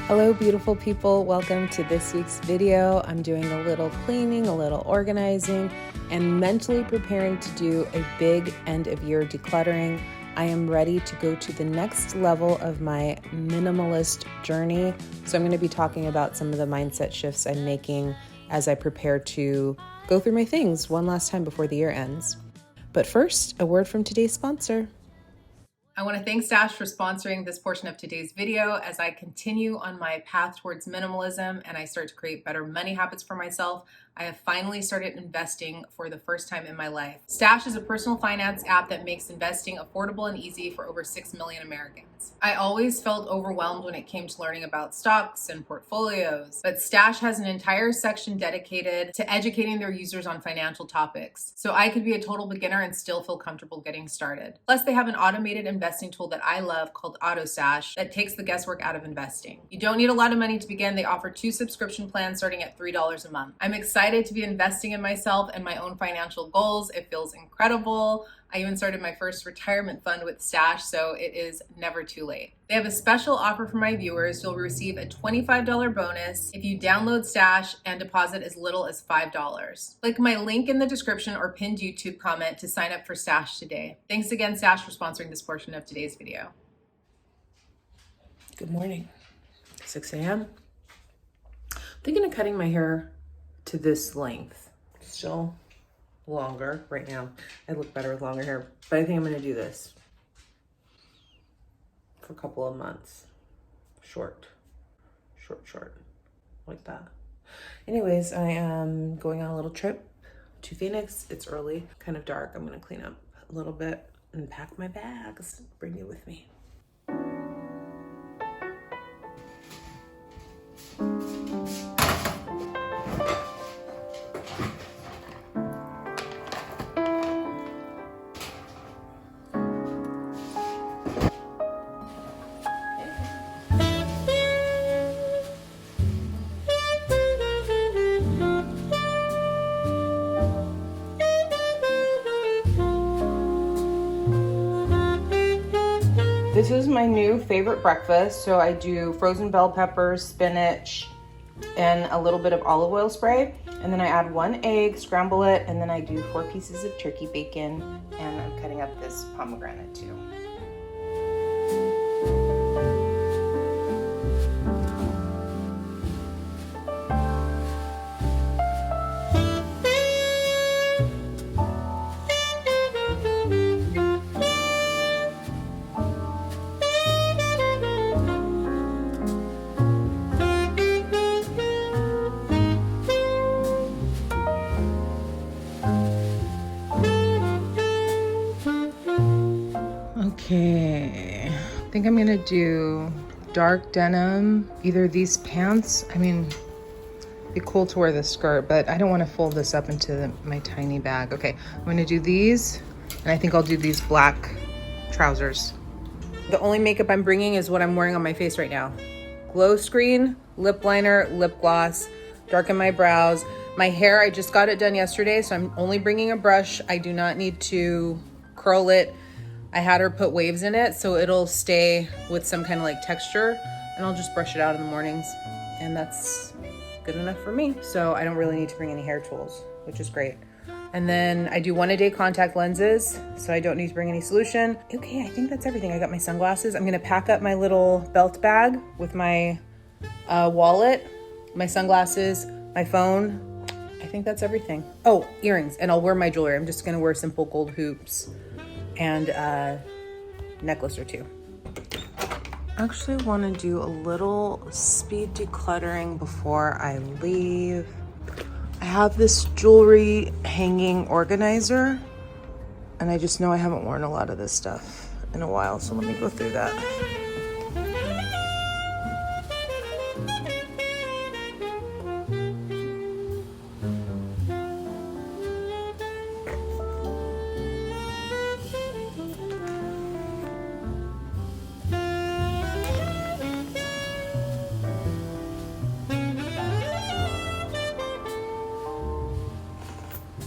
Hello, beautiful people. Welcome to this week's video. I'm doing a little cleaning, a little organizing, and mentally preparing to do a big end of year decluttering. I am ready to go to the next level of my minimalist journey. So I'm going to be talking about some of the mindset shifts I'm making as I prepare to go through my things one last time before the year ends. But first, a word from today's sponsor. I want to thank Stash for sponsoring this portion of today's video as I continue on my path towards minimalism and I start to create better money habits for myself. I have finally started investing for the first time in my life. Stash is a personal finance app that makes investing affordable and easy for over 6 million Americans. I always felt overwhelmed when it came to learning about stocks and portfolios, but Stash has an entire section dedicated to educating their users on financial topics, so I could be a total beginner and still feel comfortable getting started. Plus, they have an automated investing tool that I love called AutoStash that takes the guesswork out of investing. You don't need a lot of money to begin. They offer 2 subscription plans starting at $3 a month. I'm excited to be investing in myself and my own financial goals. It feels incredible. I even started my first retirement fund with Stash, so it is never too late. They have a special offer for my viewers. You'll receive a $25 bonus if you download Stash and deposit as little as $5. Click my link in the description or pinned YouTube comment to sign up for Stash today. Thanks again, Stash, for sponsoring this portion of today's video. Good morning, 6 a.m. Thinking of cutting my hair to this length. Still longer right now. I look better with longer hair, but I think I'm going to do this for a couple of months. Short, like that. Anyways, I am going on a little trip to Phoenix. It's early, kind of dark. I'm going to clean up a little bit and pack my bags. Bring you with me. This is my new favorite breakfast. So I do frozen bell peppers, spinach, and a little bit of olive oil spray. And then I add 1 egg, scramble it, and then I do 4 pieces of turkey bacon. And I'm cutting up this pomegranate too. Okay, I think I'm gonna do dark denim, either these pants. I mean, it'd be cool to wear the skirt, but I don't want to fold this up into my tiny bag. Okay, I'm gonna do these, and I think I'll do these black trousers. The only makeup I'm bringing is what I'm wearing on my face right now. Glow screen, lip liner, lip gloss, darken my brows. My hair, I just got it done yesterday, so I'm only bringing a brush. I do not need to curl it. I had her put waves in it so it'll stay with some kind of like texture, and I'll just brush it out in the mornings, and that's good enough for me. So I don't really need to bring any hair tools, which is great. And then I do 1-a-day contact lenses, so I don't need to bring any solution. Okay, I think that's everything. I got my sunglasses. I'm gonna pack up my little belt bag with my wallet, my sunglasses, my phone. I think that's everything. Oh, earrings, and I'll wear my jewelry. I'm just gonna wear simple gold hoops and a necklace or 2. I actually want to do a little speed decluttering before I leave. I have this jewelry hanging organizer, and I just know I haven't worn a lot of this stuff in a while, so let me go through that.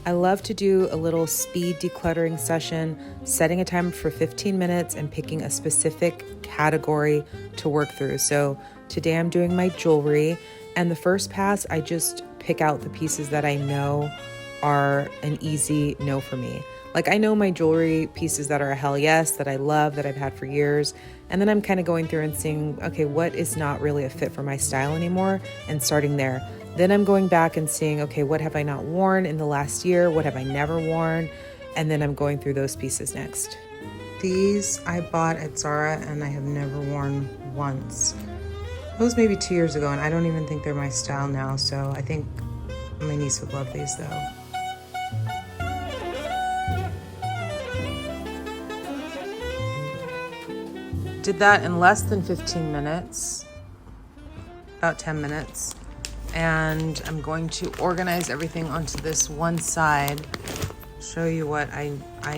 I love to do a little speed decluttering session, setting a timer for 15 minutes and picking a specific category to work through. So today I'm doing my jewelry, and the first pass, I just pick out the pieces that I know are an easy no for me. Like I know my jewelry pieces that are a hell yes, that I love, that I've had for years. And then I'm kind of going through and seeing, okay, what is not really a fit for my style anymore, and starting there. Then I'm going back and seeing, okay, what have I not worn in the last year? What have I never worn? And then I'm going through those pieces next. These I bought at Zara and I have never worn once. It was maybe 2 years ago, and I don't even think they're my style now. So I think my niece would love these though. Did that in less than 15 minutes, about 10 minutes. And I'm going to organize everything onto this one side, show you what I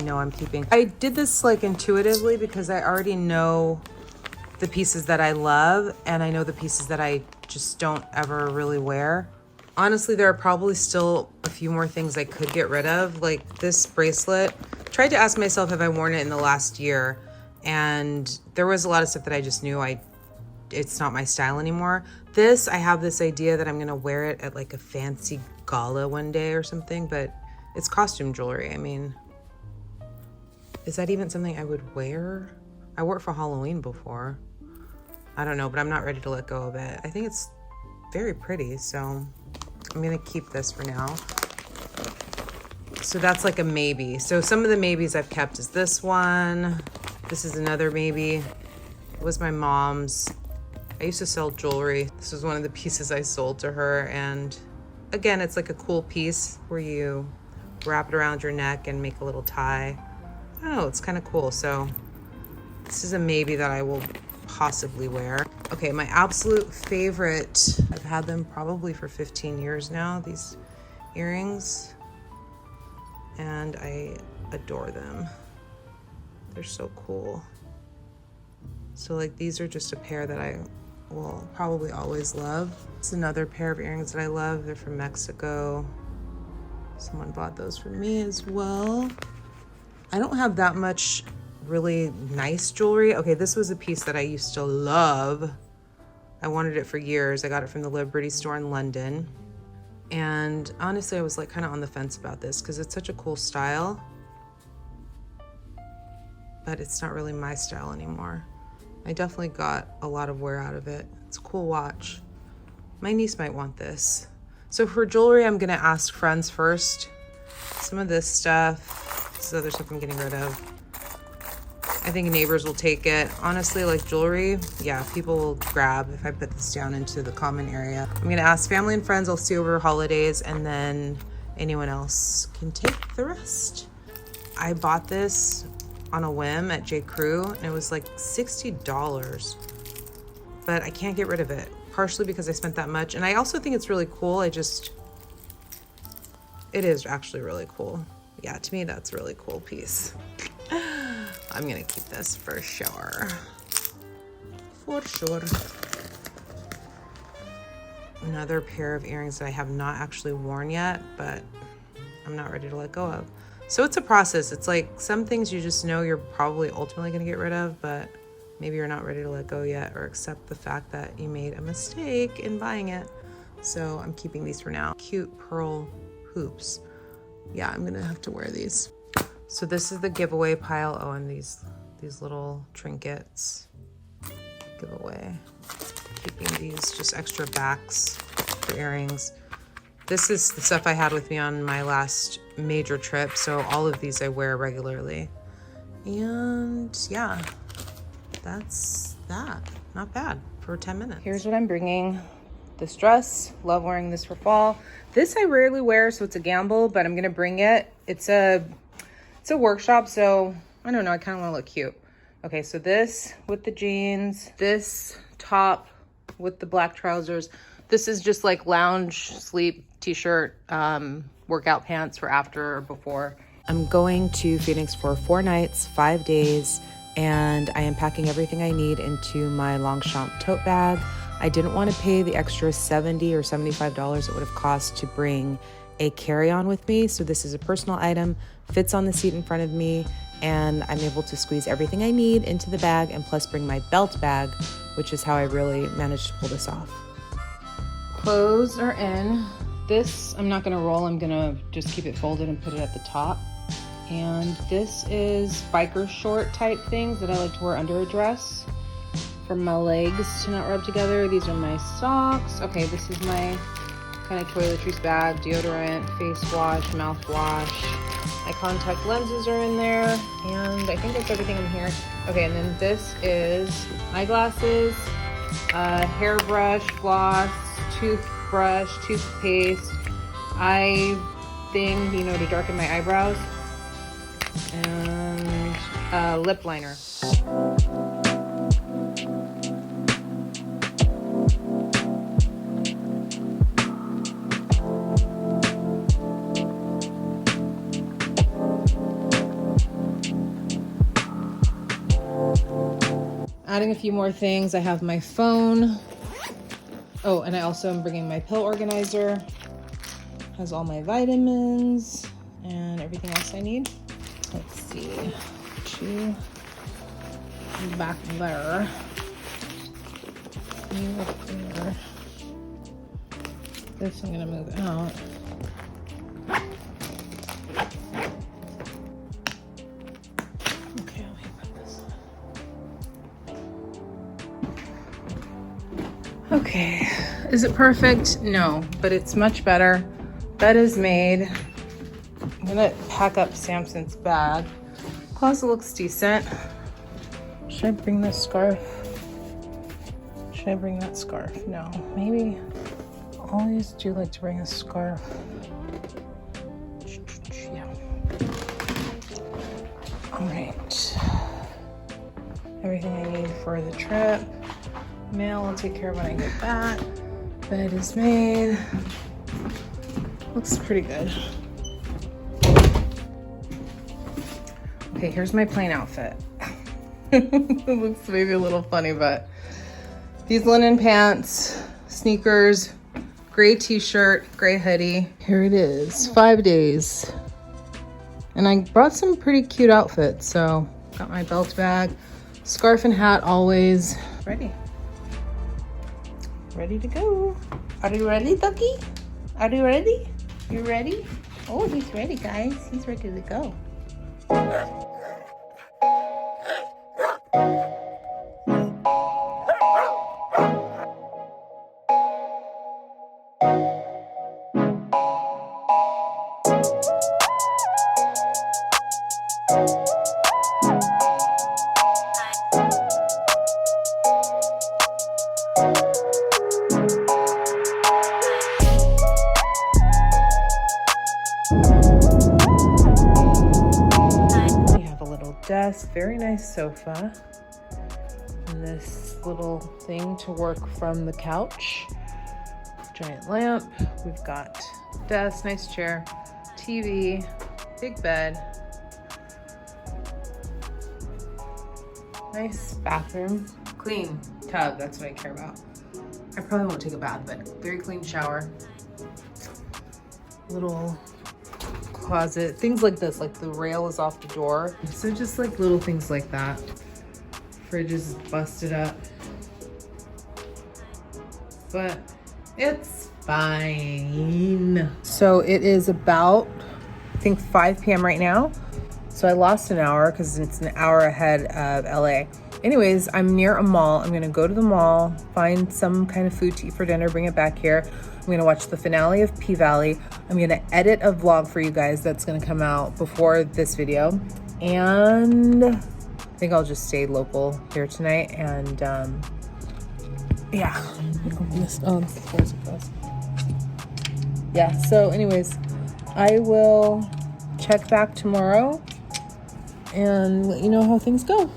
know I'm keeping. I did this like intuitively because I already know the pieces that I love, and I know the pieces that I just don't ever really wear. Honestly, there are probably still a few more things I could get rid of, like this bracelet. Tried to ask myself, have I worn it in the last year? And there was a lot of stuff that I just knew it's not my style anymore. This, I have this idea that I'm gonna wear it at like a fancy gala one day or something, but it's costume jewelry. I mean, is that even something I would wear? I wore it for Halloween before. I don't know, but I'm not ready to let go of it. I think it's very pretty, so I'm gonna keep this for now. So that's like a maybe. So some of the maybes I've kept is this one. This is another maybe. It was my mom's. I used to sell jewelry. This was one of the pieces I sold to her. And again, it's like a cool piece where you wrap it around your neck and make a little tie. Oh, it's kind of cool. So this is a maybe that I will possibly wear. Okay, my absolute favorite. I've had them probably for 15 years now, these earrings. And I adore them. They're so cool. So like these are just a pair that I will probably always love. It's another pair of earrings that I love. They're from Mexico. Someone bought those for me as well. I don't have that much really nice jewelry. Okay, this was a piece that I used to love. I wanted it for years. I got it from the Liberty store in London. And honestly, I was like kind of on the fence about this because it's such a cool style. But it's not really my style anymore. I definitely got a lot of wear out of it. It's a cool watch. My niece might want this. So for jewelry, I'm gonna ask friends first. Some of this stuff, this other stuff I'm getting rid of. I think neighbors will take it. Honestly, like jewelry, yeah, people will grab if I put this down into the common area. I'm gonna ask family and friends, I'll see over holidays, and then anyone else can take the rest. I bought this on a whim at J. Crew, and it was like $60, but I can't get rid of it, partially because I spent that much, and I also think it's really cool. It is actually really cool. Yeah, to me, that's a really cool piece. I'm gonna keep this for sure. For sure. Another pair of earrings that I have not actually worn yet, but I'm not ready to let go of. So it's a process. It's like some things you just know you're probably ultimately gonna get rid of, but maybe you're not ready to let go yet or accept the fact that you made a mistake in buying it. So I'm keeping these for now. Cute pearl hoops. Yeah, I'm gonna have to wear these. So this is the giveaway pile. Oh, and these little trinkets. Giveaway. Keeping these just extra backs for earrings. This is the stuff I had with me on my last major trip, so all of these I wear regularly. And yeah, that's that. Not bad for 10 minutes. Here's what I'm bringing. This dress, love wearing this for fall. This I rarely wear, so it's a gamble, but I'm gonna bring it. It's a workshop, so I don't know, I kind of want to look cute. Okay, so this with the jeans, this top with the black trousers. This is just like lounge sleep t-shirt, workout pants for after or before. I'm going to Phoenix for 4 nights, 5 days, and I am packing everything I need into my Longchamp tote bag. I didn't want to pay the extra $70 or $75 it would have cost to bring a carry-on with me. So this is a personal item, fits on the seat in front of me, and I'm able to squeeze everything I need into the bag and plus bring my belt bag, which is how I really managed to pull this off. Clothes are in. This, I'm not gonna roll, I'm gonna just keep it folded and put it at the top. And this is biker short type things that I like to wear under a dress for my legs to not rub together. These are my socks. Okay, this is my kind of toiletries bag, deodorant, face wash, mouthwash. My contact lenses are in there, and I think that's everything in here. Okay, and then this is eyeglasses, hairbrush, floss, toothbrush, toothpaste, eye thing, you know, to darken my eyebrows, and lip liner. Adding a few more things. I have my phone. Oh, and I also am bringing my pill organizer. Has all my vitamins and everything else I need. Let's see. Two back there. You up there. This I'm gonna move out. Okay, let me put this on. Okay, is it perfect? No, but it's much better. Bed is made. I'm gonna pack up Samson's bag. Closet looks decent. Should I bring this scarf? Should I bring that scarf? No, maybe. I always do like to bring a scarf. Yeah. All right. Everything I need for the trip. Mail I'll take care of when I get back. Bed is made. Looks pretty good. Okay, here's my plain outfit. It looks maybe a little funny, but these linen pants, sneakers, gray t-shirt, gray hoodie. Here it is, 5 days. And I brought some pretty cute outfits. So got my belt bag, scarf and hat always. Ready to go. Are you ready, Ducky? Are you ready? You ready? Oh, he's ready, guys. He's ready to go. Desk, very nice sofa, and this little thing to work from the couch. Giant lamp. We've got desk, nice chair, TV, big bed, nice bathroom, clean tub. That's what I care about. I probably won't take a bath, but very clean shower. Little closet, things like this, like the rail is off the door. So just like little things like that. Fridge is busted up, but it's fine. So it is about, I think 5 p.m. right now. So I lost an hour because it's an hour ahead of LA. Anyways, I'm near a mall. I'm gonna go to the mall, find some kind of food to eat for dinner, bring it back here. I'm gonna watch the finale of P-Valley. I'm gonna edit a vlog for you guys that's gonna come out before this video. And I think I'll just stay local here tonight. And yeah. Yeah, so anyways, I will check back tomorrow and let you know how things go.